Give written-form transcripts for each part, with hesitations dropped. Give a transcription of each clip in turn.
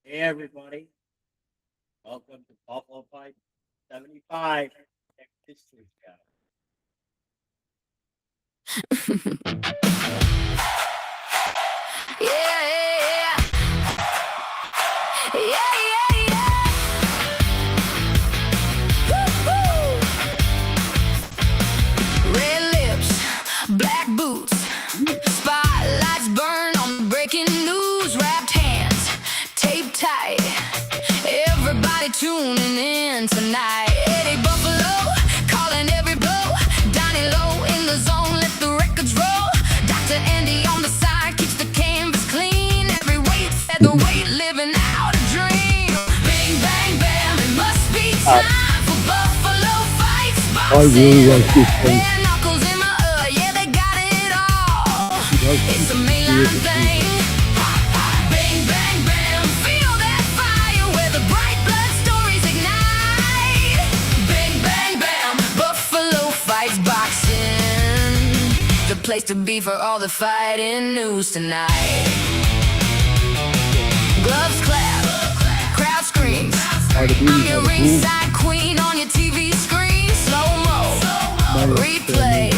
Hey everybody, welcome to Buffalo Fight 75 History Show. Yeah, yeah, yeah. Yeah, yeah, yeah. Woo-hoo. Red lips, black boots, spotlights burn on breaking news, wrapped hands, taped tight. Everybody tuning in tonight. Eddie Buffalo calling every blow. Donnie Low in the zone, let the records roll. Dr. Andy on the side keeps the canvas clean. Every weight, featherweight, living out a dream. Bang, bang, bam, it must be time for Buffalo fights. I really like this thing. Bare knuckles in my yeah, they got it all. It's a mainline thing. Bang, bang, bam, feel that fire where the bright blood stories ignite. Bang, bang, bam, Buffalo fights boxing. The place to be for all the fighting news tonight. Gloves clap, crowd screams. I'm your ringside queen on your TV screen. Slow-mo, replay.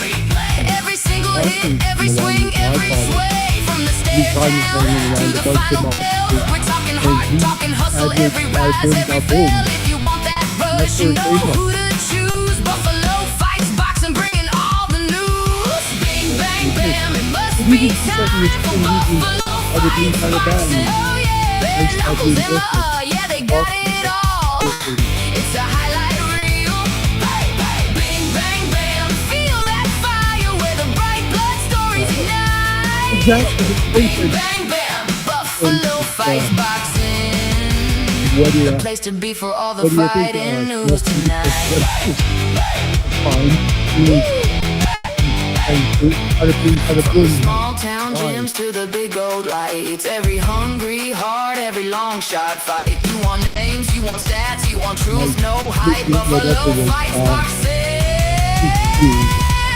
Every single hit, every swing, every sway. From the stairs down to the final bell. We're talking heart, talking hustle. Every rise, every fail. If you want that rush, you know who to choose. Buffalo fights boxing, bringing all the news. Bang, bang, bam, it must be time for Buffalo fights boxing. Oh yeah, bare knuckles in my yeah, they got it all. It's a highlight reel. Bang, bang, bam, feel that fire where the bright blood stories ignite. Bang, bang, bam, Buffalo fights boxing. The place to be for all the fighting news tonight. Small town gyms to the big old lights. Every hungry heart, every long shot fight. You want names, you want stats, you want truth, no hype. Buffalo fights boxing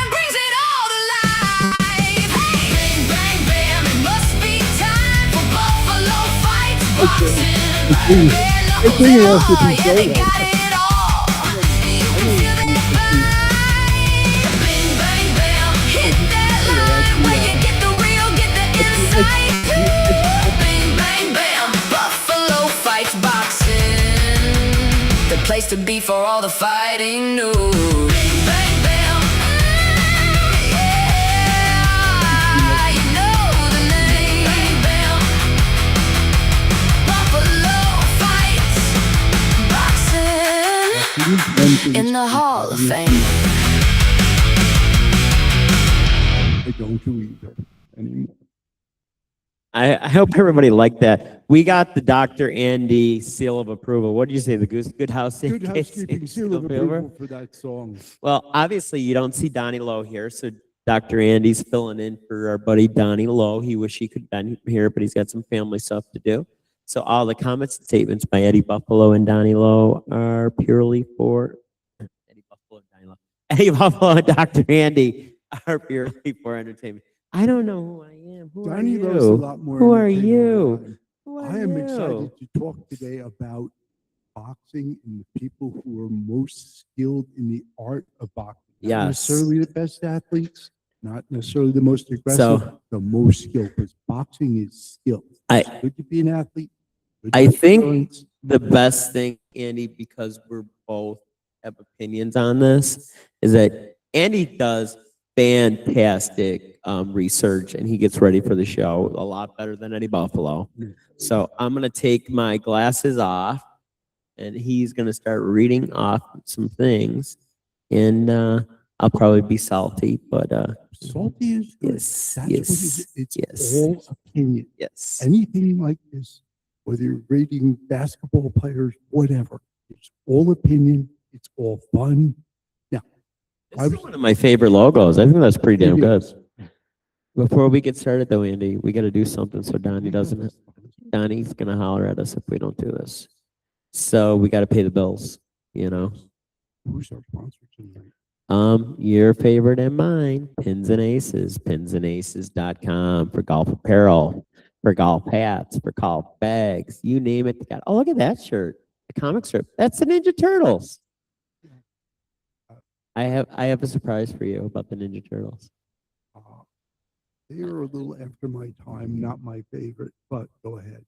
brings it all to life. Hey, bang, bang, bam, it must be time for Buffalo fights boxing. Bare knuckles in all, yeah, they got it all. You can feel that vibe. Bang, bang, bam, hit that line where you get the real, get the insight. Bang, bang, bam, Buffalo fights boxing. The place to be for all the fighting news. Bang, bang, bam, yeah, you know the name. Bang, bam, Buffalo fights boxing in the Hall of Fame. I don't do either anymore. I hope everybody liked that. We got the Dr. Andy seal of approval. What did you say? The good housekeeping Good housekeeping seal of approval for that song. Well, obviously you don't see Donnie Lowe here, so Dr. Andy's filling in for our buddy Donnie Lowe. He wish he could been here, but he's got some family stuff to do. So all the comments and statements by Eddie Buffalo and Donnie Lowe are purely for Eddie Buffalo and Donnie Lowe. Eddie Buffalo and Dr. Andy are purely for entertainment. I don't know who I am. Who are Donnie Lowe's a you? lot more Who are entertaining you? than Who I are am you? excited to talk today about boxing and the people who are most skilled in the art of boxing. Not Yes. necessarily the best athletes, not necessarily the most aggressive, So- the most skilled, because boxing is skill. I- It's good to be an athlete. good to I have think endurance. the best thing, Andy, because we're both have opinions on this, is that Andy does fantastic research and he gets ready for the show a lot better than Eddie Buffalo. So I'm gonna take my glasses off and he's gonna start reading off some things, and I'll probably be salty, but Salty is good. yes, That's what it yes, is. It's yes, all opinion. yes. Anything like this, whether you're rating basketball players, whatever, it's all opinion. It's all fun. This is one of my favorite logos. I think that's pretty damn good. Before we get started though, Andy, we got to do something so Donnie doesn't. Donnie's gonna holler at us if we don't do this. So we got to pay the bills, you know. Who's our sponsor tonight? Your favorite and mine, Pins and Aces, pinsandaces.com for golf apparel. for golf hats, for golf bags, you name it. They got, oh, look at that shirt, the comic strip. That's the Ninja Turtles. I have a surprise for you about the Ninja Turtles. They are a little after my time, not my favorite, but go ahead.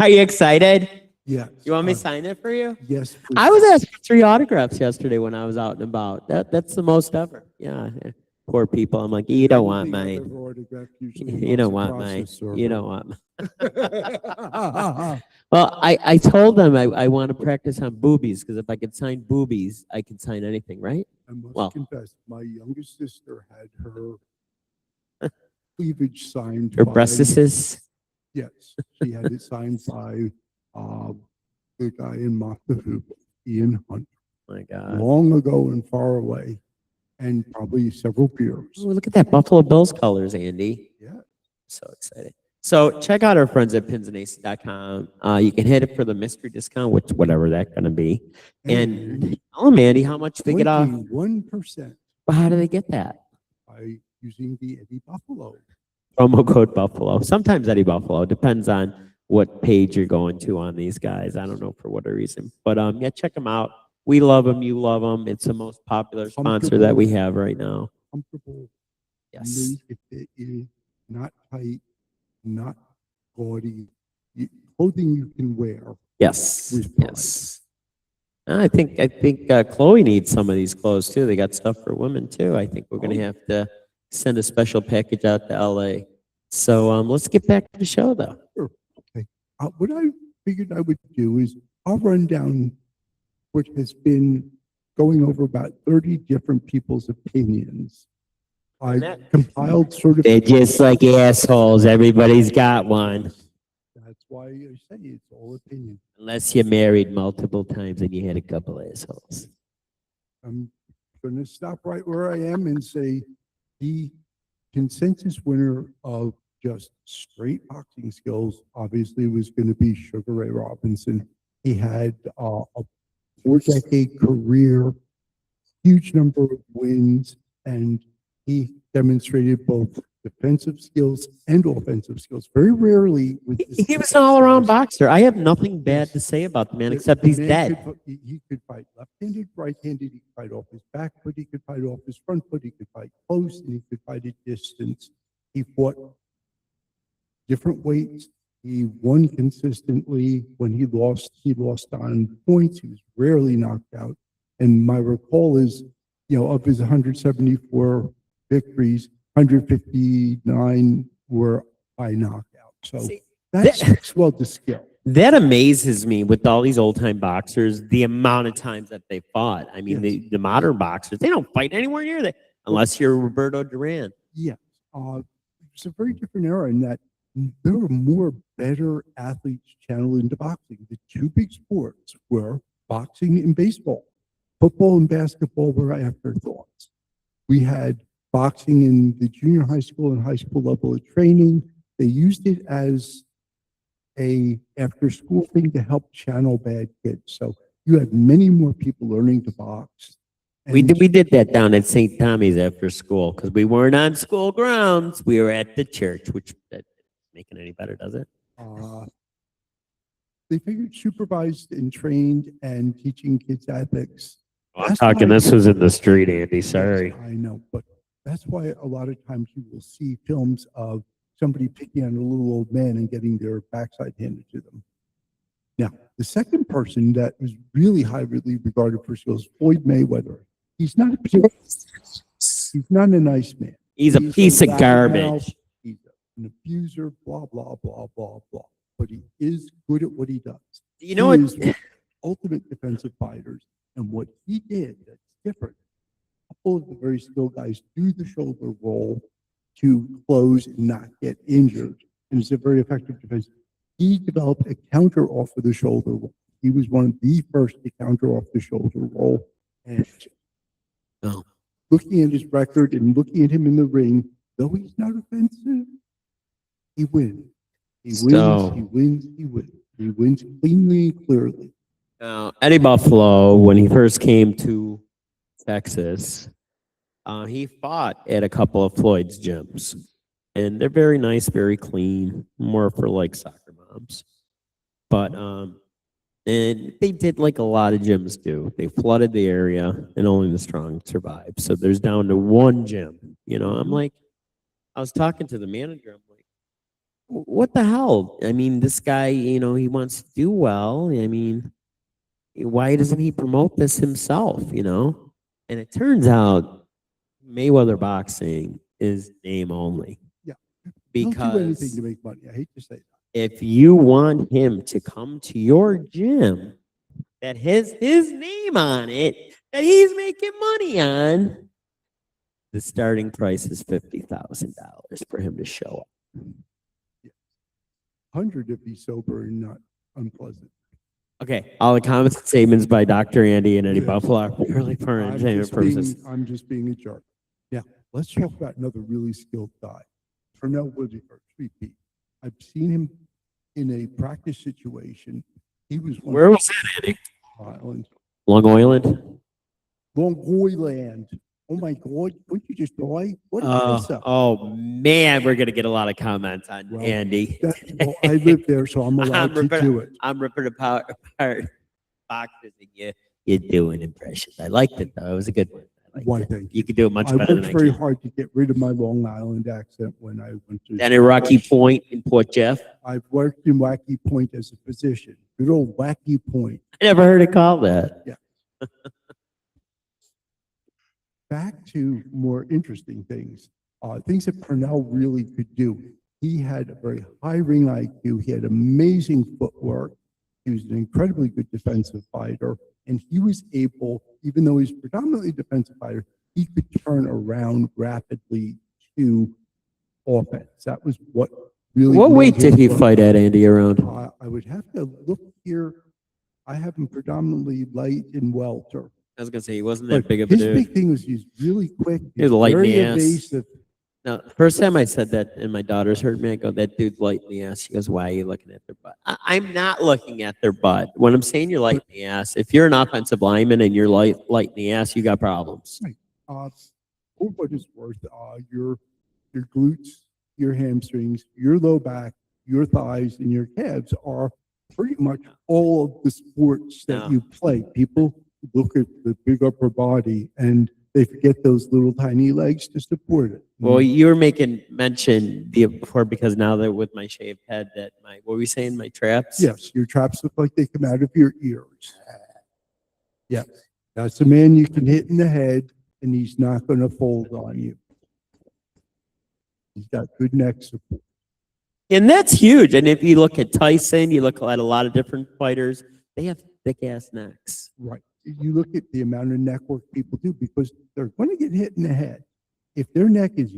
Are you excited? Yes. You want me to sign it for you? Yes. Please. I was asked for 3 autographs yesterday when I was out and about. That's the most ever. Yeah. Poor people. I'm like, you don't want Anything I've mine. ever autographed usually You don't involves a want mine. process server. You don't want mine. Well, I told them I want to practice on boobies because if I could sign boobies, I can sign anything, right? I must Well. confess, my youngest sister had her cleavage signed. Or by- breastises. Yes, she had it signed by the guy in Mock the Hoop, Ian Hunt, My God. long ago and far away, and probably several beers. Oh, look at that Buffalo Bills colors, Andy. Yeah. So excited. So check out our friends at pinsandaces.com. You can hit it for the mystery discount, which whatever that's going to be. And tell them, Andy, how much they get off. 1% Well, how do they get that? by using the Eddie Buffalo. Promo code Buffalo. Sometimes Eddie Buffalo. Depends on what page you're going to on these guys. I don't know for what reason. But yeah, check them out. We love them. You love them. It's the most popular sponsor that we have right now. Comfortable. Yes. Made to fit in, not tight, not gaudy. Clothing you can wear. Yes. With pride. Yes. I think Chloe needs some of these clothes too. They got stuff for women too. I think we're going to have to send a special package out to LA. So let's get back to the show though. Sure. Okay. What I figured I would do is I'll run down what has been going over about 30 different people's opinions. I compiled sort of. They're just like assholes. Everybody's got one. That's why I say it's all opinion. Unless you're married multiple times and you had a couple assholes. I'm going to stop right where I am and say the consensus winner of just straight boxing skills obviously was going to be Sugar Ray Robinson. He had a 4-decade career, huge number of wins, and he demonstrated both defensive skills and offensive skills. Very rarely with He was an all-around boxer. I have nothing bad to say about the man except he's dead. He could fight left-handed, right-handed. He could fight off his back foot. He could fight off his front foot. He could fight close, and he could fight at distance. He fought different weights. He won consistently. When he lost on points. He was rarely knocked out. And my recall is, of his 174 victories, 159 were by knockout. So that speaks well to skill. That amazes me with all these old-time boxers, the amount of times that they fought. I mean, Yes. the modern boxers, they don't fight anywhere near that unless you're Roberto Duran. Yes. It's a very different era in that there were more better athletes channeled into boxing. The two big sports were boxing and baseball. Football and basketball were afterthoughts. We had boxing in the junior high school and high school level of training. They used it as a after-school thing to help channel bad kids. So you had many more people learning to box. We did that down at St. Tommy's after school because we weren't on school grounds. We were at the church, which that making any better, does it? They figured supervised and trained and teaching kids ethics. I'm talking, this was in the street, Andy. Sorry. I know, but that's why a lot of times you will see films of somebody picking on a little old man and getting their backside handed to them. Now, the second person that was really highly regarded for skills, Floyd Mayweather. He's not a nice man. He's a piece of loudmouth, garbage. He's an abuser, blah, blah, blah, blah, blah. But he is good at what he does. You know what? He is one of the ultimate defensive fighters. And what he did that's different, a couple of the very skilled guys do the shoulder roll to close and not get injured. And it's a very effective defense. He developed a counter off of the shoulder roll. He was one of the first to counter off the shoulder roll. And looking at his record and looking at him in the ring, though he's not offensive, he wins. He wins, he wins, he wins. He wins cleanly and clearly. Eddie Buffalo, when he first came to Texas, He fought at a couple of Floyd's gyms, and they're very nice, very clean, more for like soccer moms. But and they did like a lot of gyms do. They flooded the area, and only the strong survived. So there's down to one gym. You know, I'm like, I was talking to the manager. I'm like, what the hell? I mean, this guy, you know, he wants to do well. I mean, why doesn't he promote this himself? You know, and it turns out Mayweather Boxing is name only. Yeah. Don't do anything Because to make money. I hate to say that. if you want him to come to your gym that has his name on it, that he's making money on, the starting price is $50,000 for him to show up. 100 if he's sober and not unpleasant. Okay, all the comments and statements by Dr. Andy and Eddie Yes. Buffalo are purely for entertainment purposes. I'm just being a jerk. Yeah, let's talk about another really skilled guy. Pernell Whitaker, 3P. I've seen him in a practice situation. He was one Where was that, Andy? Island. Long Island? Long Island. Oh my God, wouldn't you just die? What is that? Oh man, we're gonna get a lot of comments on Well, Andy. Well, I live there, so I'm allowed to do it. I'm ripping apart boxes and you're doing impressions. I liked it though. It was a good one. I liked One it. thing. You could do it much I better worked than I very can. hard to get rid of my Long Island accent when I went to. Then in Rocky Point in Port Jeff. I've worked in Wacky Point as a physician. Good old Wacky Point. I never heard it called that. Back to more interesting things, things that Purnell really could do. He had a very high ring IQ. He had amazing footwork. He was an incredibly good defensive fighter. And he was able, even though he's predominantly a defensive fighter, he could turn around rapidly to offense. That was what really. What made weight him did he work. fight at, Andy, around? I would have to look here. I have him predominantly light and welter. I was gonna say he wasn't that But big of a his dude. big thing was he's really quick. He was light in very the ass. evasive. No, the first time I said that, and my daughters heard me, I go, "That dude's light in the ass." She goes, "Why are you looking at their butt?" I'm not looking at their butt. When I'm saying you're light in the ass, if you're an offensive lineman and you're light in the ass, you got problems. For what it's worth, your glutes, your hamstrings, your low back, your thighs, and your calves are pretty much all of the sports that No. you play. People look at the big upper body and they forget those little tiny legs to support it. Well, you were making mention before because now that with my shaved head, that what were we saying? My traps? Yes, your traps look like they come out of your ears. Yes, that's a man you can hit in the head and he's not going to fold on you. He's got good neck support. And that's huge. And if you look at Tyson, you look at a lot of different fighters, they have thick ass necks. Right. You look at the amount of neck work people do because they're going to get hit in the head. If their neck is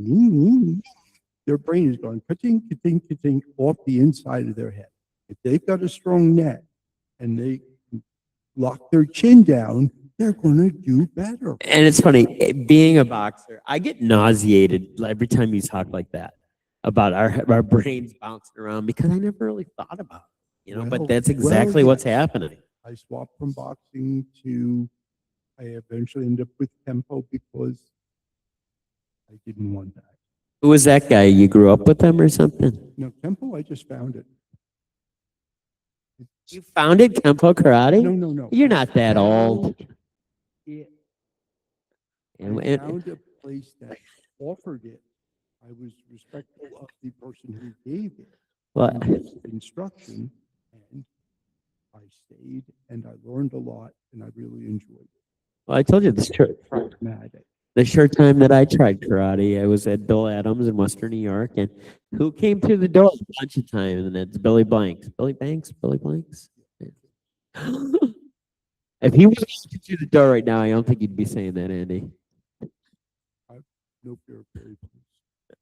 their brain is going ka-ting, ka-ting, ka-ting off the inside of their head. If they've got a strong neck and they lock their chin down, they're going to do better. And it's funny, being a boxer, I get nauseated every time you talk like that about our brains bouncing around because I never really thought about it, but that's exactly what's happening. I swapped from boxing to, I eventually ended up with Tempo because I didn't want that. Who was that guy? You grew up with them or something? No, Tempo, I just found it. You founded Kempo Karate? No. You're not that old. Yeah. I And- found a place that offered it. I was respectful of the person who gave it. What? and his instruction, and I stayed and I learned a lot and I really enjoyed it. Well, I told you this Pragmatic. the short time that I tried karate, I was at Bill Adams in Western New York, and who came through the door a bunch of times, and it's Billy Blanks. Billy Blanks? If he was through the door right now, I don't think he'd be saying that, Andy. No fear of Perry, please.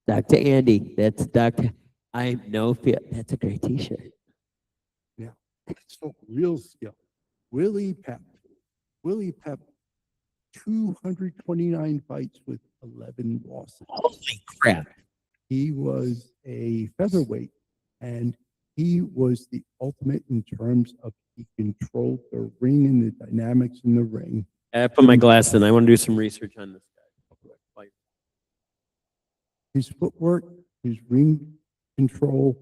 Dr. Andy, that's Dr. I no fear. That's a great t-shirt. So real skill. Willie Pep. 229 fights with 11 losses. Holy crap. He was a featherweight and he was the ultimate in terms of he controlled the ring and the dynamics in the ring. I put my glass in. I want to do some research on this guy. his footwork, his ring control,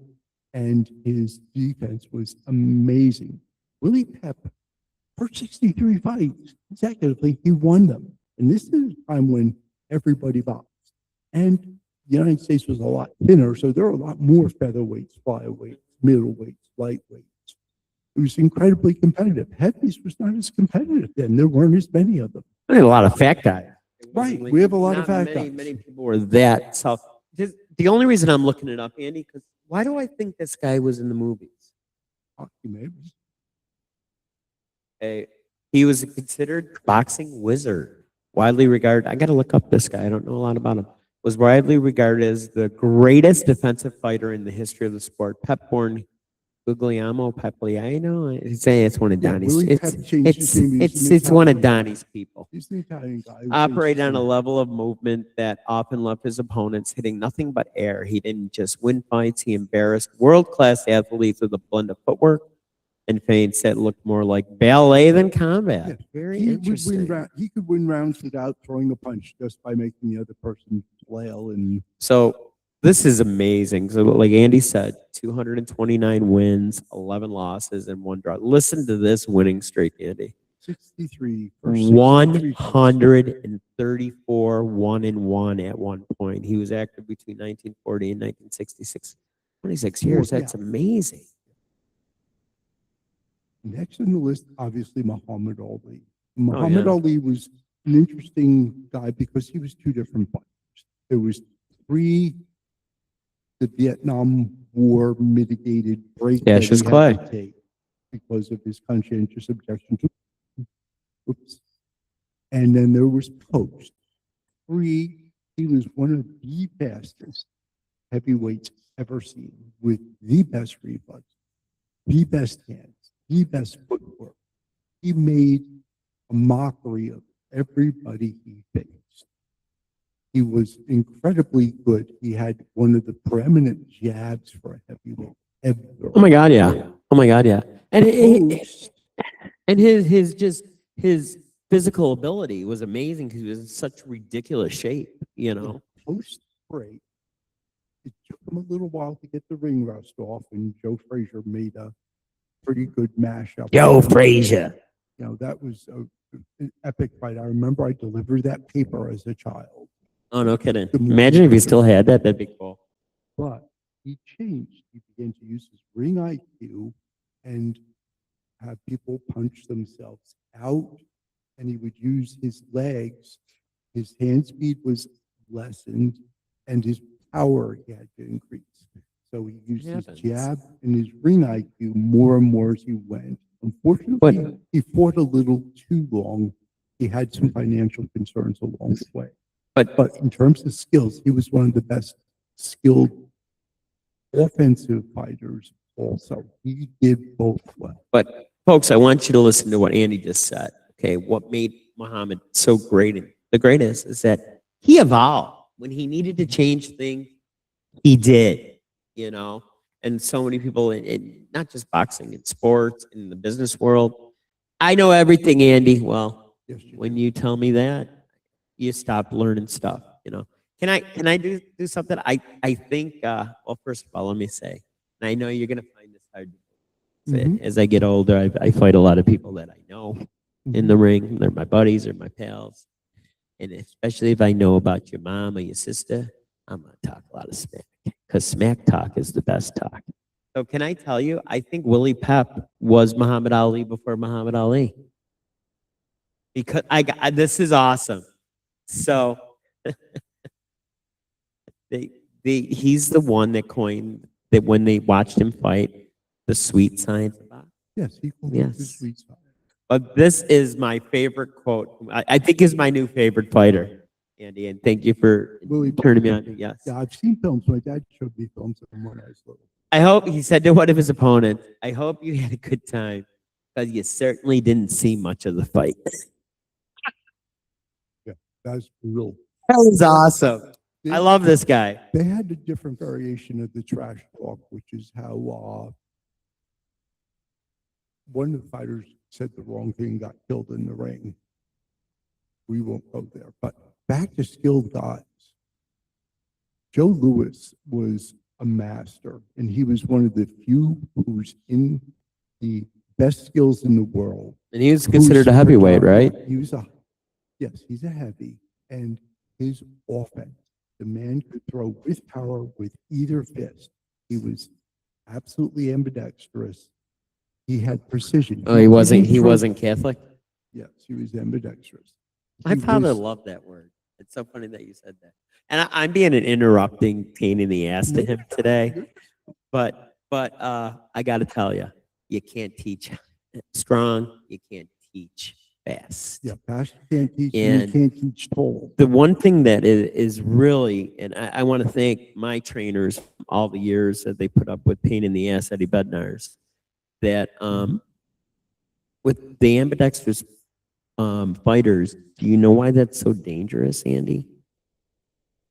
and his defense was amazing. Willie Pep, for 63 fights consecutively, he won them. And this is a time when everybody boxed. And the United States was a lot thinner, so there were a lot more featherweights, flyweights, middleweights, lightweights. It was incredibly competitive. Heavies was not as competitive then. There weren't as many of them. I had a lot of fat guys. Right. We have a lot of Not fat many, guys. many people were that tough. The only reason I'm looking it up, Andy, because why do I think this guy was in the movies? Hockey, maybe. He was a considered boxing wizard, widely regarded. I got to look up this guy. I don't know a lot about him. Was widely regarded as the greatest defensive fighter in the history of the sport. Pep-born Guglielmo Pagliano. It's one of Yeah, Donnie's. Willie Pep changed his name. He's an It's one of Italian guy. Donnie's people. He's an Italian guy. who Operate changed on a his name. level of movement that often left his opponents hitting nothing but air. He didn't just win fights, he embarrassed world-class athletes with a blend of footwork and feints that looked more like ballet than combat. Yeah, Very He would interesting. he could win rounds without throwing a punch, just by making the other person flail. And So this is amazing. So like Andy said, 229 wins, 11 losses, and 1 draw. Listen to this winning streak, Andy. 63 for 63 fights. 134 1-1 at one point. He was active between 1940 and 1966. 26 years. Well, That's yeah. amazing. Next on the list, obviously, Muhammad Ali. Oh, Muhammad yeah. Ali was an interesting guy because he was two different fighters. There was pre the Vietnam War mitigated break that Cassius he had Clay. to take because of his conscientious objection to. Oops. And then there was post. He was one of the fastest heavyweights ever seen, with the best reflex, the best hands, the best footwork. He made a mockery of everybody he faced. He was incredibly good. He had one of the preeminent jabs for a heavyweight ever. Oh my God, yeah. Oh my God, yeah. And Post, his physical ability was amazing because he was in such ridiculous shape, you know. post break, it took him a little while to get the ring rust off, and Joe Frazier made a pretty good mashup. Joe Frazier. You know, that was an epic fight. I remember I delivered that paper as a child, Oh, no kidding. The movie. Imagine if he still had that. That'd be cool. but he changed. He began to use his ring IQ and have people punch themselves out, and he would use his legs. His hand speed was lessened, and his power he had to increase. So he used his Happens. jab and his ring IQ more and more as he went. Unfortunately, he fought a little too long. He had some financial concerns along the way. But in terms of skills, he was one of the best skilled offensive fighters also. He did both well. But folks, I want you to listen to what Andy just said. Okay, what made Muhammad so great and the greatest is that he evolved. When he needed to change things, he did, you know. And so many people in not just boxing, in sports, in the business world. I know everything, Andy. Well, Yes, you when you tell me that, you stop learning stuff, you know. Can I do something? I think well, first of all, let me say, and I know you're gonna find this hard to say. Mhm. As I get older, I fight a lot of people that I know in the ring. They're my buddies or my pals. And especially if I know about your mom or your sister, I'm gonna talk a lot of smack. Because smack talk is the best talk. So can I tell you, I think Willie Pep was Muhammad Ali before Muhammad Ali. Because this is awesome. So he's the one that coined that when they watched him fight, the sweet science of boxing. Yes, he called it the Yes. sweet spot. But this is my favorite quote. I think is my new favorite fighter, Andy. And thank you for Willie turning me on. Yes. Yeah, I've seen films. My dad showed me films of him when I was little. I hope he said to one of his opponents, I hope you had a good time because you certainly didn't see much of the fight. That's brutal. That was awesome. They, I love this guy. they had a different variation of the trash talk, which is how one of the fighters said the wrong thing and got killed in the ring. We won't go there. But back to skilled guys. Joe Louis was a master, and he was one of the few who's in the best skills in the world. And he was considered a heavyweight, right? He was yes, he's a heavy, and his offense, the man could throw with power with either fist. He was absolutely ambidextrous. He had precision. Oh, he wasn't throw- Catholic? Yes, he was ambidextrous. My He father was- loved that word. It's so funny that you said that. And I'm being an interrupting pain in the ass to him today. But I got to tell you, you can't teach strong. You can't teach fast. Yeah, fast you can't teach, and And- you can't teach tall. The one thing that is really, and I want to thank my trainers all the years that they put up with pain in the ass Eddie Bednar's, that with the ambidextrous fighters, do you know why that's so dangerous, Andy?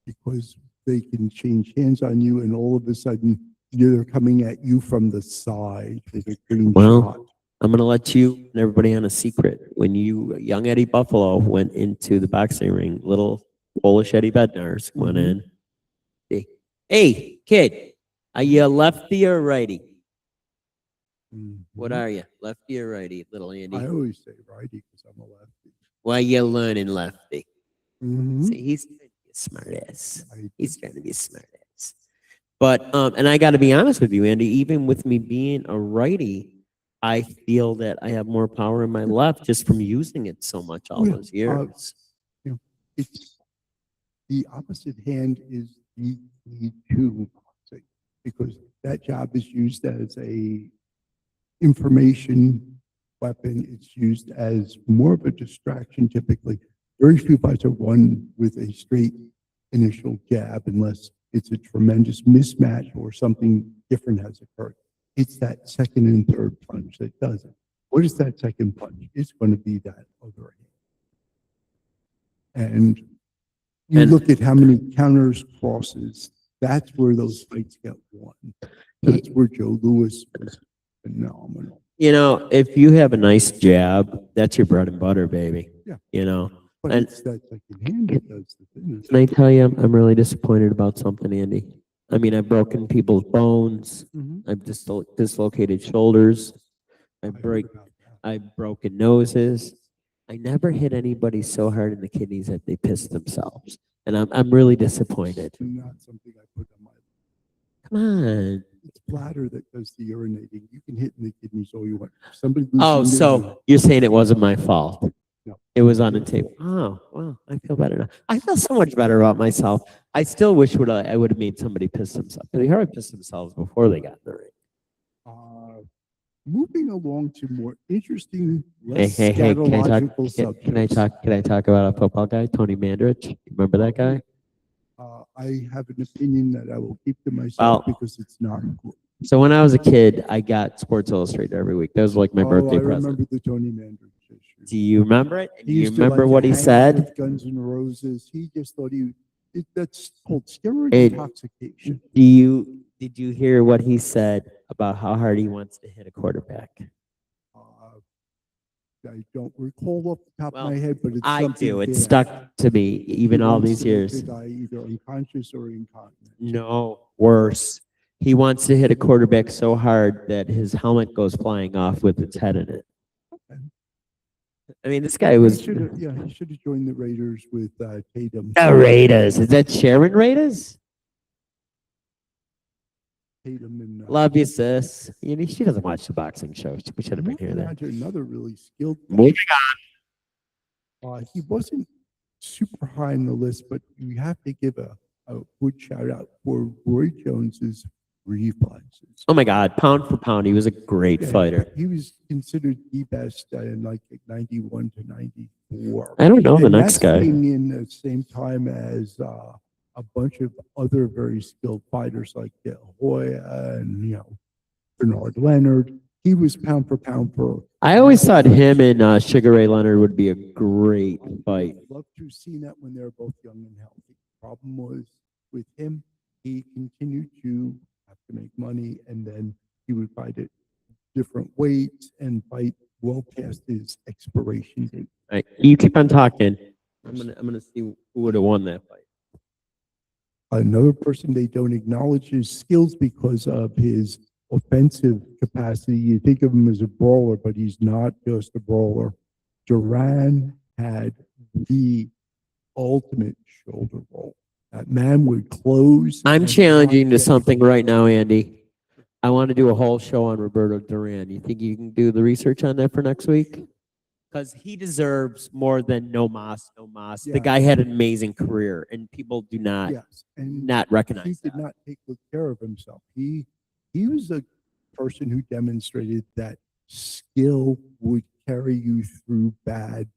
Because they can change hands on you, and all of a sudden they're coming at you from the side with a clean Well, shot. I'm going to let you and everybody on a secret. When young Eddie Buffalo went into the boxing ring, little Polish Eddie Bednar's went in. Hey, kid, are you a lefty or righty? What are you, lefty or righty, little Andy? I always say righty because I'm a lefty. Why you learning lefty? Mhm. See, he's trying to be a smart ass. I- He's trying to be a smart ass. But, and I got to be honest with you, Andy, even with me being a righty, I feel that I have more power in my left just from using it so much all Yeah, those years. It's the opposite hand is the key to boxing because that job is used as a information weapon. It's used as more of a distraction typically. Very few fights are won with a straight initial jab unless it's a tremendous mismatch or something different has occurred. It's that second and third punch that does it. What is that second punch? It's going to be that other hand. And you And- look at how many counters, crosses, that's where those fights get won. That's where Joe Louis was phenomenal. You know, if you have a nice jab, that's your bread and butter, baby. Yeah. You know, But And- it's that second hand that does the thing. can I tell you, I'm really disappointed about something, Andy. I mean, I've broken people's bones. Mhm. I've dislocated shoulders. I I've heard about that. I've broken noses. I never hit anybody so hard in the kidneys that they pissed themselves. And I'm really disappointed. Not something I put on my, Come on. it's bladder that does the urinating. You can hit in the kidneys all you want. Somebody Oh, loses so you're saying it wasn't my fault? No. It was on the table. Oh, well, I feel better now. I feel so much better about myself. I still wish I would have made somebody piss themselves. They already pissed themselves before they got in the ring. Moving along to more interesting, Hey, less hey, hey, can I talk? scatological Can I subjects. talk about a football guy, Tony Mandrich? You remember that guy? I have an opinion that I will keep to myself Well- because it's not good. So when I was a kid, I got Sports Illustrated every week. That was like my birthday I present. remember the Tony Mandrich issue. Do you remember it? Do He you used to remember like what to he hang out said? with Guns N' Roses. He just thought that's called steroid It- intoxication. Did you hear what he said about how hard he wants to hit a quarterback? I don't recall off the top Well, of my head, but it's I something do. It bad. stuck to me even He all wants these to make years. the guy either unconscious or incontinent. No, worse. He wants to hit a quarterback so hard that his helmet goes flying off with its head in it. I mean, this guy was He should have joined the Raiders with Tatum. the Raiders. Is that Sharon Raiders? Tatum and Love you, sis. You know, she doesn't watch the boxing shows. We should have been here moving then. on to another really skilled. Moving He wasn't super high on the list, but you have to give a good shout out for Roy Jones's reflexes. Oh my God, pound for pound, he was a great Yeah, fighter. He was considered the best in like 91 to 94. I don't know the And next that's guy. came in at the same time as a bunch of other very skilled fighters like De La Hoya and Bernard Leonard. He was pound for pound for. I always thought him and Sugar Ray Leonard would be a great fight. I'd love to have seen that when they were both young and healthy. Problem was with him, he continued to have to make money, and then he would fight at different weights and fight well past his expiration date. All right, you keep on talking. I'm gonna see who would have won that fight. Another person they don't acknowledge his skills because of his offensive capacity. You think of him as a brawler, but he's not just a brawler. Duran had the ultimate shoulder roll. That man would close. I'm and challenging to not get something hit. right now, Andy. I want to do a whole show on Roberto Duran. You think you can do the research on that for next week? Because he deserves more than no mas, no mas. The Yeah. guy had an amazing career, and people do not Yes, and not he recognize did that. not take good care of himself. He was a person who demonstrated that skill would carry you through bad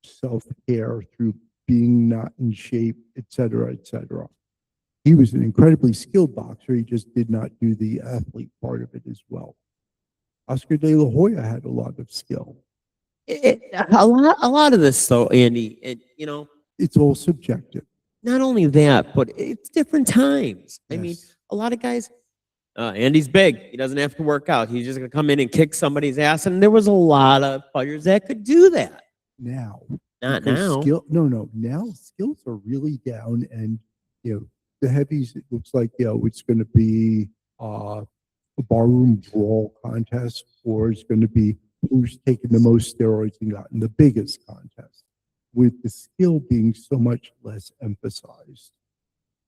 self-care, through being not in shape, et cetera, et cetera. He was an incredibly skilled boxer. He just did not do the athlete part of it as well. Oscar De La Hoya had a lot of skill. A lot of this, though, Andy, and It's all subjective. not only that, but it's different times. I mean, Yes. a lot of guys. Andy's big. He doesn't have to work out. He's just gonna come in and kick somebody's ass. And there was a lot of fighters that could do that. Now, Not because now. no. Now skills are really down, and the heavies. It looks like it's going to be a barroom brawl contest, or it's going to be who's taken the most steroids and gotten the biggest contest, with the skill being so much less emphasized.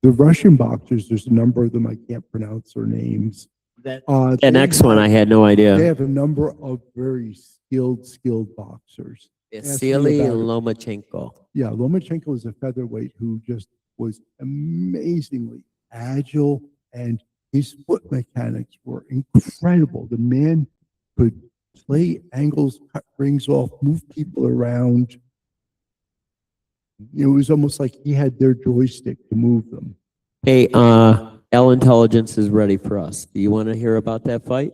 The Russian boxers, there's a number of them, I can't pronounce their names. The They next one, have- I had no They idea. have a number of very skilled boxers. Vasily about it. Lomachenko. Yeah, Lomachenko is a featherweight who just was amazingly agile, and his foot mechanics were incredible. The man could play angles, cut rings off, move people around. It was almost like he had their joystick to move them. Hey, L Intelligence is ready for us. Do you want to hear about that fight?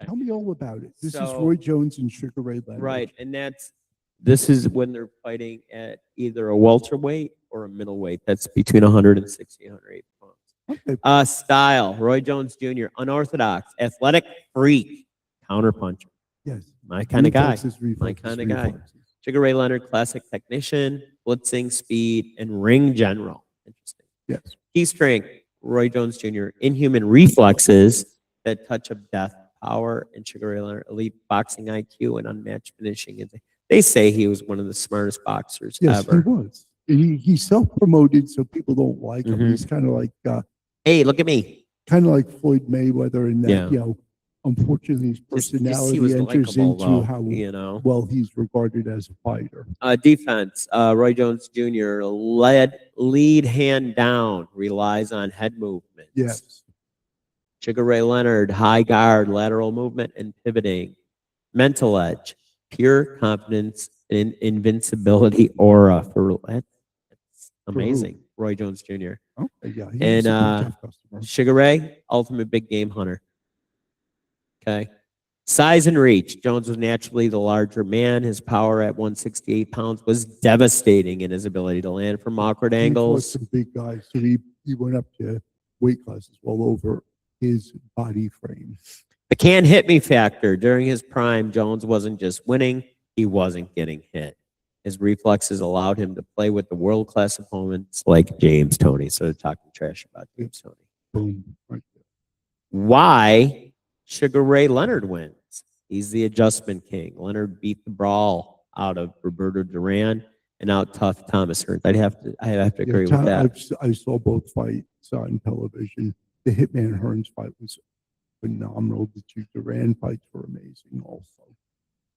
Tell me all about it. This is So- Roy Jones and Sugar Ray Leonard. Right, and this is when they're fighting at either a welterweight or a middleweight. That's between 160 and 180 pounds. Okay. Style, Roy Jones Jr., unorthodox, athletic freak, counterpuncher. Yes. My kind of guy. Reflexes, reflexes, kinda guy. reflexes. Sugar Ray Leonard, classic technician, blitzing, speed, and ring general. Interesting. Yes. Key strength, Roy Jones Jr., inhuman reflexes that touch of death, power, and Sugar Ray Leonard, elite boxing IQ, and unmatched finishing. They say he was one of the smartest boxers Yes, ever. he was. He self-promoted, so people don't like him. Mhm. He's kind of like Hey, look at me. Floyd Mayweather in that, Yeah. Unfortunately, his Just personality he was enters likable, into though, how well he's regarded as a fighter. Defense, Roy Jones Jr., lead hand down, relies on head movements. Yes. Sugar Ray Leonard, high guard, lateral movement, and pivoting. Mental edge, pure confidence, and invincibility aura. That's amazing. Roy Jones Jr. Okay, yeah. He And, was a good, tough customer. Sugar Ray, ultimate big game hunter. Okay. Size and reach. Jones was naturally the larger man. His power at 168 pounds was devastating in his ability to land from awkward He fought angles. some big guys, so he went up to weight classes well over his body frame. The can't hit me factor. During his prime, Jones wasn't just winning, he wasn't getting hit. His reflexes allowed him to play with the world-class opponents like James Toney. So they're talking trash about James Toney. Boom. Right there. Why Sugar Ray Leonard wins? He's the adjustment king. Leonard beat the brawl out of Roberto Duran and out tough Thomas Hearns. I have to agree with that. I saw both fights on television. The Hitman Hearns fight was phenomenal. The two Duran fights were amazing also.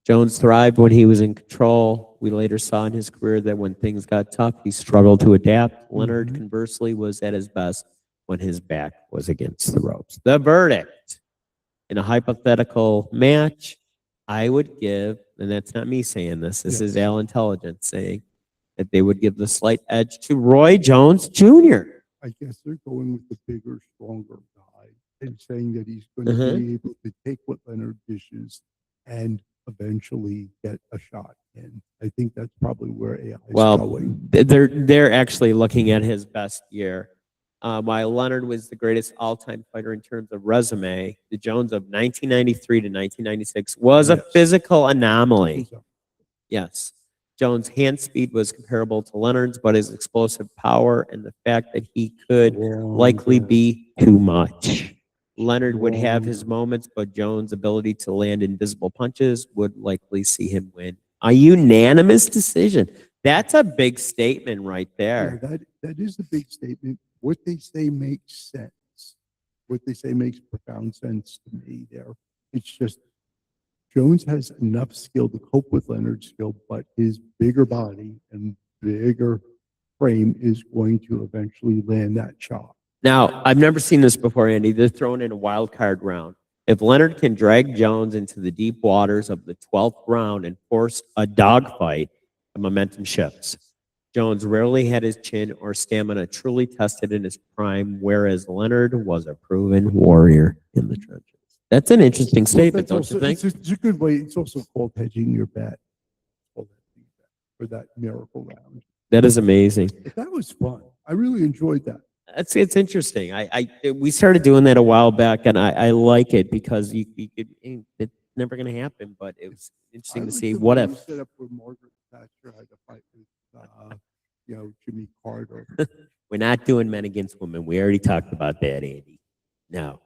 Jones thrived when he was in control. We later saw in his career that when things got tough, he struggled to adapt. Leonard, conversely, was at his best when his back was against the ropes. The verdict. In a hypothetical match, I would give, and that's not me saying this, this is Al Intelligence saying that they would give the slight edge to Roy Jones Jr. I guess they're going with the bigger, stronger guy and saying that he's going to be able to take what Leonard dishes and eventually get a shot in. I think that's probably where AI is going. They're actually looking at his best year. While Leonard was the greatest all-time fighter in terms of resume, the Jones of 1993 to 1996 was a physical anomaly. Yes. Jones' hand speed was comparable to Leonard's, but his explosive power and the fact that he could likely be too much. Leonard would have his moments, but Jones' ability to land invisible punches would likely see him win. A unanimous decision. That's a big statement right Yeah, there. that is a big statement. What they say makes sense. What they say makes profound sense to me there. It's just Jones has enough skill to cope with Leonard's skill, but his bigger body and bigger frame is going to eventually land that shot. Now, I've never seen this before, Andy. They're throwing in a wild card round. If Leonard can drag Jones into the deep waters of the 12th round and force a dogfight, the momentum shifts. Jones rarely had his chin or stamina truly tested in his prime, whereas Leonard was a proven warrior in the trenches. That's an interesting statement, don't you think? It's a good way. It's also called hedging your bet for that miracle round. That is amazing. That was fun. I really enjoyed that. It's interesting. We started doing that a while back, and I like it because you could, it's never going to happen, but it was interesting to see what if. Set up where Margaret Thatcher had to fight with, Jimmy Carter. We're not doing men against women. We already talked about that, Andy. No.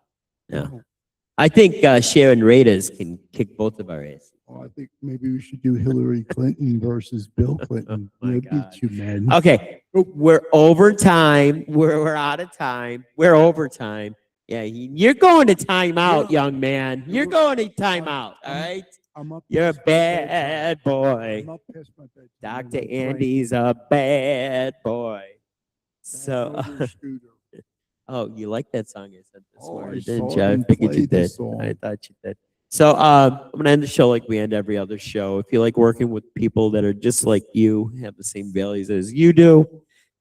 I think Sharon Raiders can kick both of our asses. Oh, I think maybe we should do Hillary Clinton versus Bill Clinton. Oh, my It'd be God. two men. Okay, we're over time. We're out of time. We're over time. Yeah, you're going to timeout, young man. You're going to timeout. All right. I'm up You're a past my bedtime. bad boy. I'm up past my bedtime. Dr. I'm Andy's a bad boy. Back So, over Scooter. oh, you like that song I said this Oh, morning, I didn't saw you? I him figured play you the did. song. I thought you did. So, I'm going to end the show like we end every other show. If you like working with people that are just like you, have the same values as you do,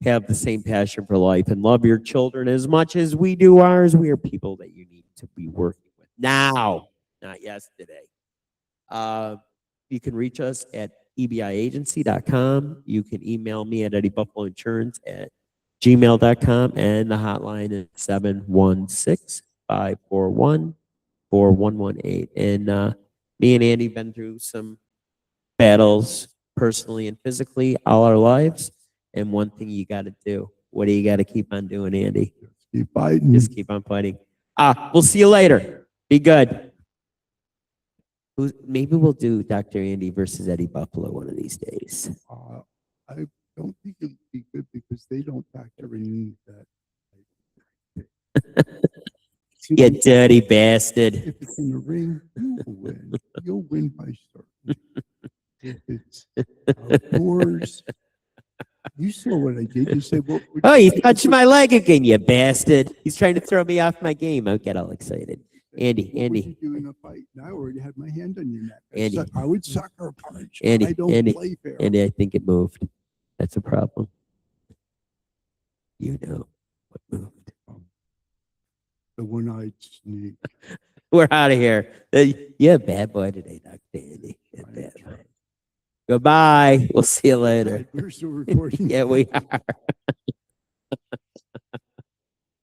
have the same passion for life, and love your children as much as we do ours, we are people that you need to be working with now, not yesterday. You can reach us at ebiagency.com. You can email me at eddiebuffaloinsurance@gmail.com, and the hotline is 716-541-4118. And me and Andy been through some battles personally and physically all our lives. And one thing you got to do, what do you got to keep on doing, Andy? Keep fighting. Just keep on fighting. We'll see you later. Be good. Maybe we'll do Dr. Andy versus Eddie Buffalo one of these days. I don't think it'd be good because they don't factor in that. You dirty bastard. If it's in the ring, you'll win. You'll win by certain. If it's outdoors, you saw what I did. You said, "Well, Oh, you touched my leg again, you bastard. He's trying to throw me off my game. I'll get all excited. Andy, what would Andy. you do in a fight?" Now I already had my hand on your neck. Andy. I would sucker punch. but Andy, I don't Andy, play fair. Andy, I think it moved. That's a problem. You know what moved. The one-eyed snake. We're out of here. You're a bad boy today, Dr. Andy. You're a bad boy. Goodbye. We'll see you later. We're still recording. Yeah, we are.